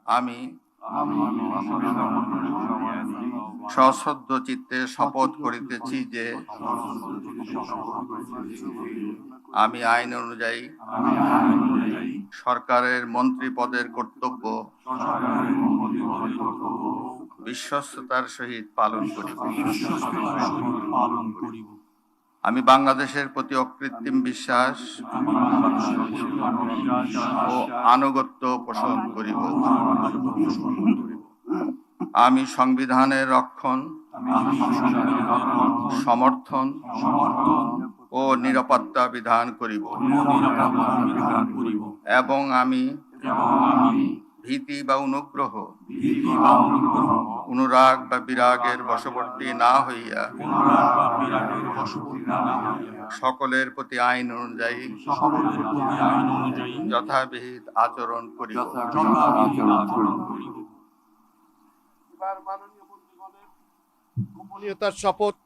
আমি সশ্রদ্ধ চিত্তে শপথ করিতেছি যে আমি আইন অনুযায়ী সরকারের মন্ত্রী পদের কর্তব্য বিশ্বস্ততার সহিত পালন করিব। আমি বাংলাদেশের প্রতি অকৃত্রিম বিশ্বাস ও আনুগত্য পোষণ করিব। আমি সংবিধানের রক্ষণ, সমর্থন ও নিরাপত্তা বিধান করিব এবং আমি ভীতি বা অনুগ্রহ, অনুরাগ বা বিরাগের বশবর্তী না হইয়া সকলের প্রতি আইন অনুযায়ী যথাবিহিত আচরণ করিব। এবার মাননীয় মন্ত্রীগণের গোপনীয়তার শপথ।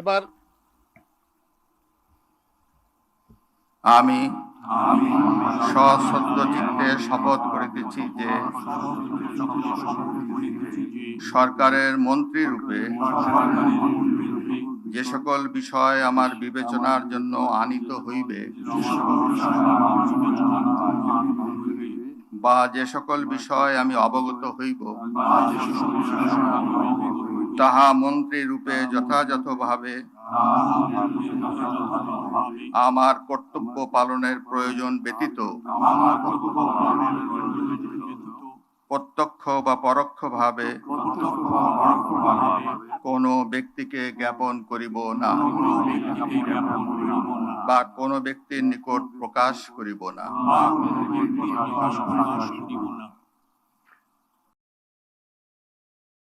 এবার আমি সশ্রদ্ধ চিত্তে শপথ করিতেছি যে সরকারের মন্ত্রী রূপে যে সকল বিষয় আমার বিবেচনার জন্য আনিত হইবে বা যে সকল বিষয় আমি অবগত হইব তাহা মন্ত্রী রূপে যথাযথভাবে আমার কর্তব্য পালনের প্রয়োজন ব্যতীত প্রত্যক্ষ বা পরোক্ষভাবে কোনো ব্যক্তিকে জ্ঞাপন করিব না বা কোনো ব্যক্তির নিকট প্রকাশ করিব না।